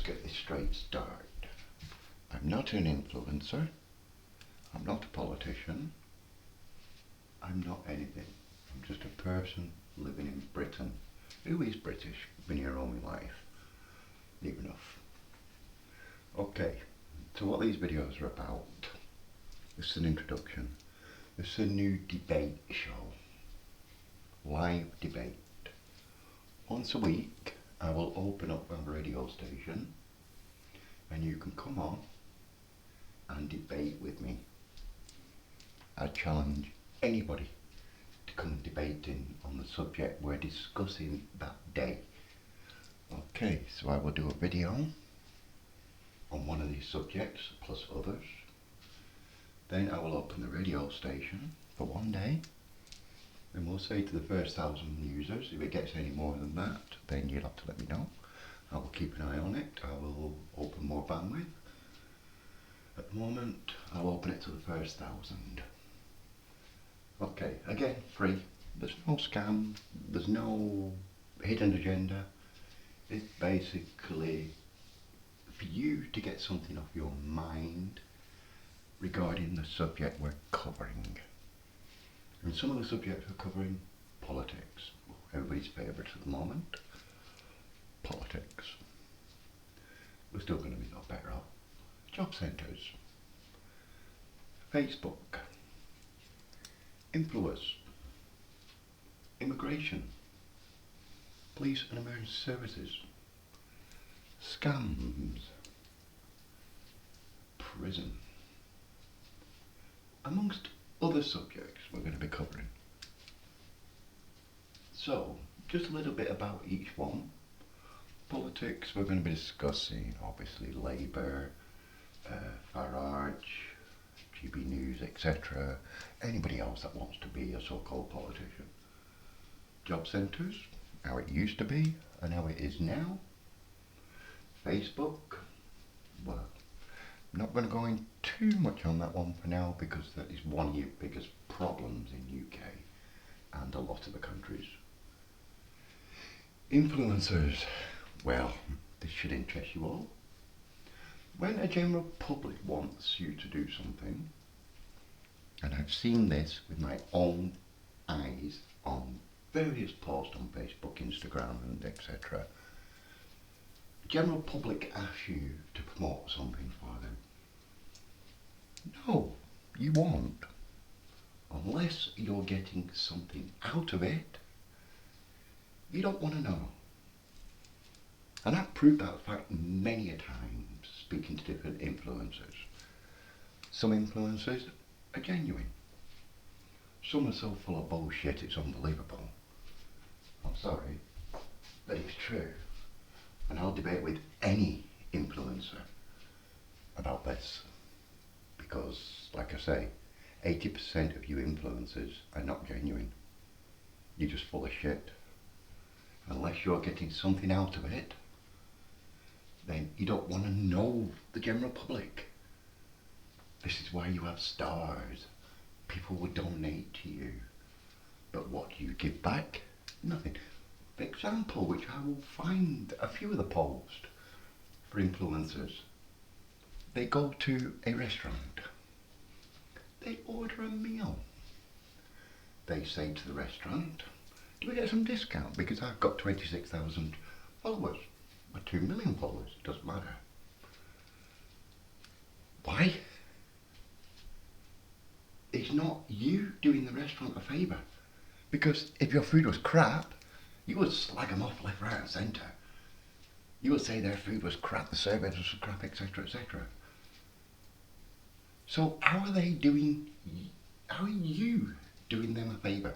get this straight start. I'm not an influencer. I'm not a politician. I'm not anything. I'm just a person living in Britain who is British, been here all my life. Near enough. Okay, so what these videos are about, this is an introduction. This is a new debate show. Live debate. Once a week I will open up a radio station and you can come on and debate with me. I challenge anybody to come debating on the subject we're discussing that day. Okay, so I will do a video on one of these subjects plus others. Then I will open the radio station for one day and we'll say to the first 1,000 users, if it gets any more than that, then you'll have to let me know. I will keep an eye on it. I will open more bandwidth. At the moment, I'll open it to the first 1,000. Okay, again, free. There's no scam. There's no hidden agenda. It's basically for you to get something off your mind regarding the subject we're covering. And some of the subjects we're covering, politics. Everybody's favourite at the moment. Politics. We're still going to be a lot better off. Job centres. Facebook. Influence. Immigration. Police and emergency services. Scams. Prison. Amongst other subjects we're going to be covering. So, just a little bit about each one. Politics, we're going to be discussing obviously Labour, Farage, GB News, etc. Anybody else that wants to be a so-called politician. Job centres, how it used to be and how it is now. Facebook, well, I'm not going to go in too much on that one for now because that is one of your biggest problems in UK and a lot of the countries. Influencers, well, this should interest you all. When a general public wants you to do something, and I've seen this with my own eyes on various posts on Facebook, Instagram and etc. General public asks you to promote something for them. No, you won't. Unless you're getting something out of it, you don't want to know. And I've proved that fact many a time speaking to different influencers. Some influencers are genuine. Some are so full of bullshit it's unbelievable. I'm sorry, but it's true. And I'll debate with any influencer about this. Because, like I say, 80% of you influencers are not genuine. You're just full of shit. Unless you're getting something out of it, then you don't want to know the general public. This is why you have stars. People will donate to you. But what do you give back? Nothing. For example, which I will find a few of the posts for influencers. They go to a restaurant. They order a meal. They say to the restaurant, do we get some discount? Because I've got 26,000 followers. Or 2 million followers, it doesn't matter. Why? It's not you doing the restaurant a favour. Because if your food was crap, you would slag them off left, right and centre. You would say their food was crap, the service was crap, etc, etc. So how are you doing them a favour?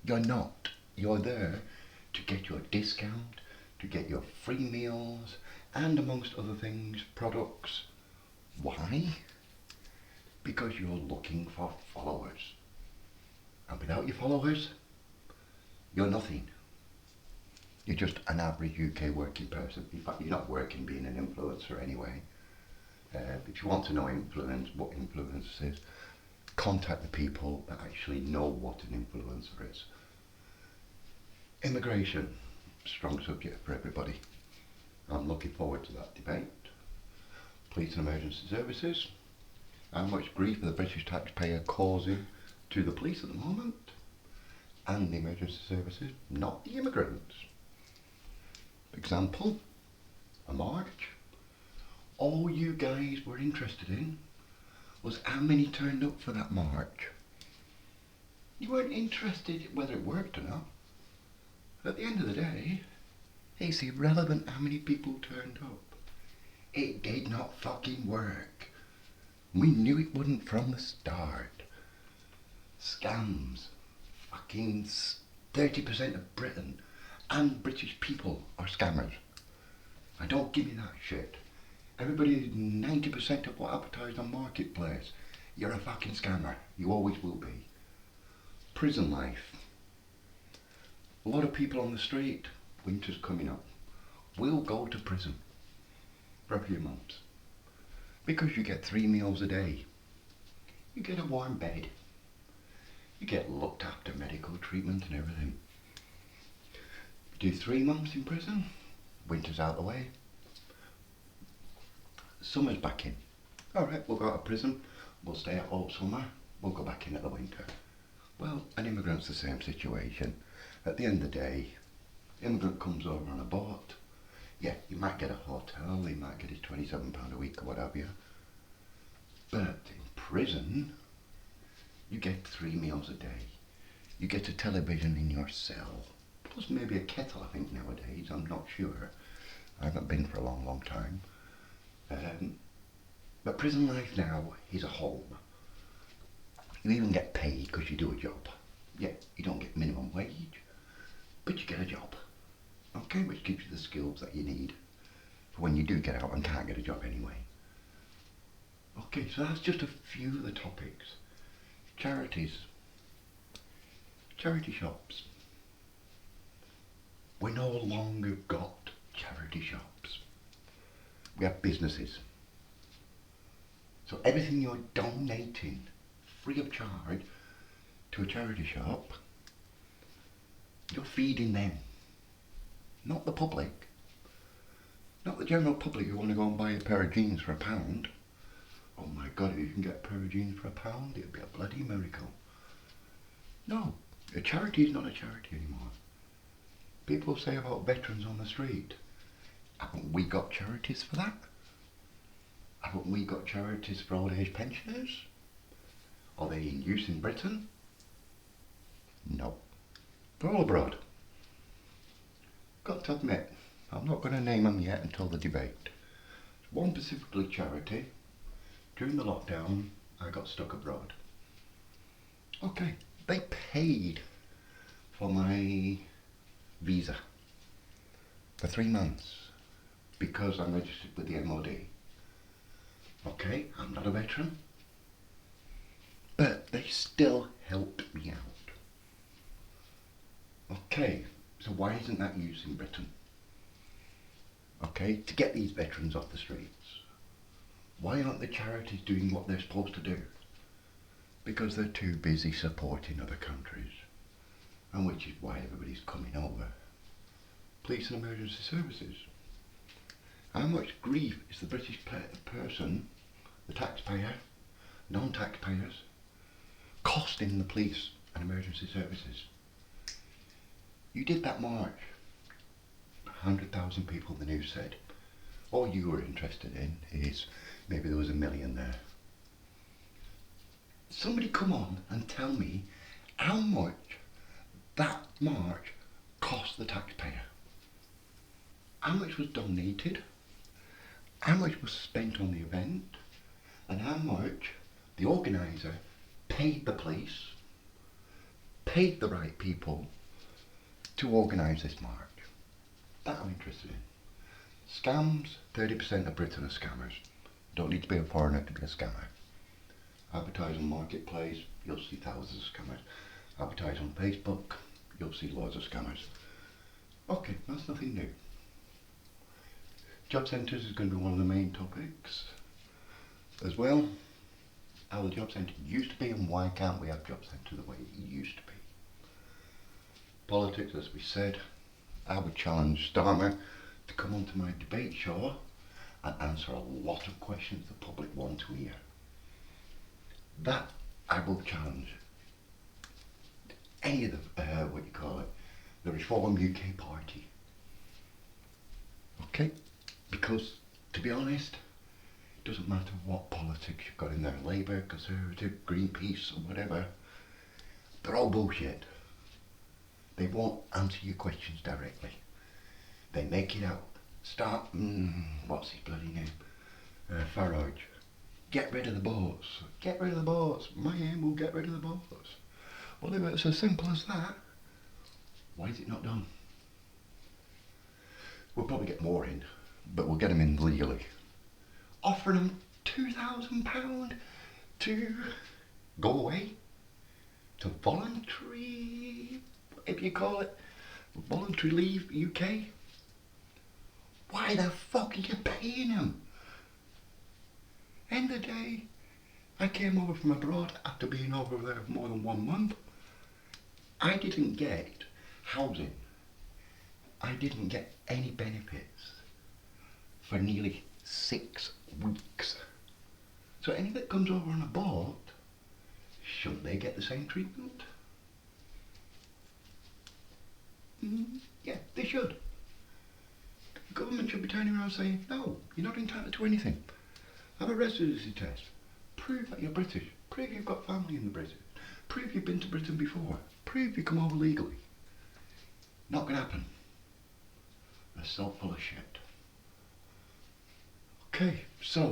You're not. You're there to get your discount, to get your free meals, and amongst other things, products. Why? Because you're looking for followers. And without your followers, you're nothing. You're just an average UK working person. In fact, you're not working being an influencer anyway. If you want to know what influence is, contact the people that actually know what an influencer is. Immigration, strong subject for everybody. I'm looking forward to that debate. Police and emergency services. How much grief are the British taxpayer causing to the police at the moment? And the emergency services, not the immigrants. Example, a march. All you guys were interested in was how many turned up for that march. You weren't interested whether it worked or not. At the end of the day, it's irrelevant how many people turned up. It did not fucking work. We knew it wouldn't from the start. Scams. Fucking 30% of Britain and British people are scammers. And don't give me that shit. Everybody, 90% of what advertised on Marketplace, you're a fucking scammer. You always will be. Prison life. A lot of people on the street, winter's coming up, will go to prison for a few months. Because you get 3 meals a day. You get a warm bed. You get looked after medical treatment and everything. Do 3 months in prison, winter's out the way. Summer's back in. Alright, we'll go out of prison, we'll stay out all summer, we'll go back in at the winter. Well, an immigrant's the same situation. At the end of the day, immigrant comes over on a boat. Yeah, you might get a hotel, he might get his £27 a week or what have you. But in prison, you get 3 meals a day. You get a television in your cell. Plus maybe a kettle, I think, nowadays. I'm not sure. I haven't been for a long, long time. But prison life now is a home. You even get paid because you do a job. Yeah, you don't get minimum wage, but you get a job. Okay, which gives you the skills that you need for when you do get out and can't get a job anyway. Okay, so that's just a few of the topics. Charities. Charity shops. We no longer got charity shops. We have businesses. So everything you're donating free of charge to a charity shop, you're feeding them. Not the public. Not the general public who want to go and buy a pair of jeans for £1. Oh my God, if you can get a pair of jeans for £1, it'd be a bloody miracle. No, a charity is not a charity anymore. People say about veterans on the street. Haven't we got charities for that? Haven't we got charities for old age pensioners? Are they in use in Britain? No. They're all abroad. Got to admit, I'm not going to name them yet until the debate. One specifically charity, during the lockdown, I got stuck abroad. Okay, they paid for my visa for 3 months because I'm registered with the MOD. Okay, I'm not a veteran, but they still helped me out. Okay, so why isn't that used in Britain? Okay, to get these veterans off the streets. Why aren't the charities doing what they're supposed to do? Because they're too busy supporting other countries, and which is why everybody's coming over. Police and emergency services. How much grief is the British person, the taxpayer, non-taxpayers, costing the police and emergency services? You did that march. 100,000 people, the news said. All you were interested in is maybe there was 1 million there. Somebody come on and tell me how much that march cost the taxpayer. How much was donated, how much was spent on the event, and how much the organiser paid the police, paid the right people to organise this march. That I'm interested in. Scams, 30% of Britain are scammers. Don't need to be a foreigner to be a scammer. Advertise on Marketplace, you'll see thousands of scammers. Advertise on Facebook, you'll see loads of scammers. Okay, that's nothing new. Job centres is going to be one of the main topics as well. How the job centre used to be and why can't we have job centre the way it used to be. Politics, as we said, I would challenge Starmer to come onto my debate show and answer a lot of questions the public want to hear. That I will challenge any of the Reform UK Party. Okay? Because, to be honest, it doesn't matter what politics you've got in there, Labour, Conservative, Greenpeace or whatever, they're all bullshit. They won't answer your questions directly. They make it out. What's his bloody name? Farage. Get rid of the boats. Get rid of the boats. My aim will get rid of the boats. Well, if it's as simple as that, why is it not done? We'll probably get more in, but we'll get them in legally. Offering them £2,000 to go away, to voluntary, if you call it, voluntary leave UK. Why the fuck are you paying them? End of the day, I came over from abroad after being over there for more than 1 month. I didn't get housing. I didn't get any benefits for nearly 6 weeks. So any that comes over on a boat, shouldn't they get the same treatment? Yeah, they should. The government should be turning around saying, no, you're not entitled to anything. Have a residency test. Prove that you're British. Prove you've got family in the British. Prove you've been to Britain before. Prove you come over legally. Not gonna happen. They're so full of shit. Okay, so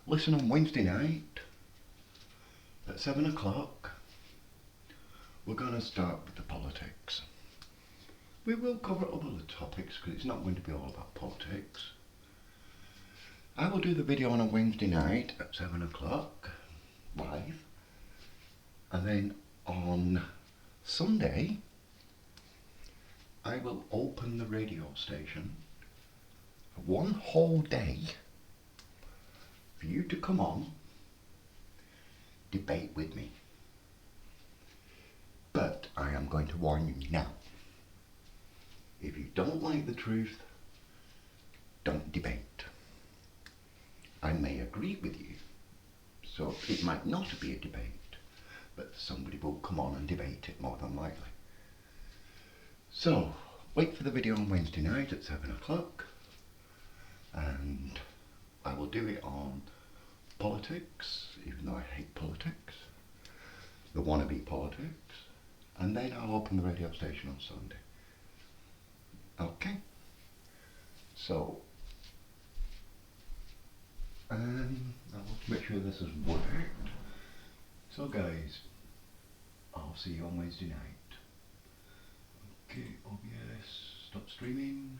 listen on Wednesday night at 7 o'clock. We're gonna start with the politics. We will cover other topics because it's not going to be all about politics. I will do the video on a Wednesday night at 7 o'clock live, and then on Sunday I will open the radio station for 1 whole day for you to come on, debate with me. But I am going to warn you now, if you don't like the truth, don't debate. I may agree with you, so it might not be a debate, but somebody will come on and debate it more than likely. So, wait for the video on Wednesday night at 7 o'clock, and I will do it on politics, even though I hate politics, the wannabe politics, and then I'll open the radio station on Sunday. Okay? So, I want to make sure this has worked. So guys, I'll see you on Wednesday night. Okay, OBS, stop streaming.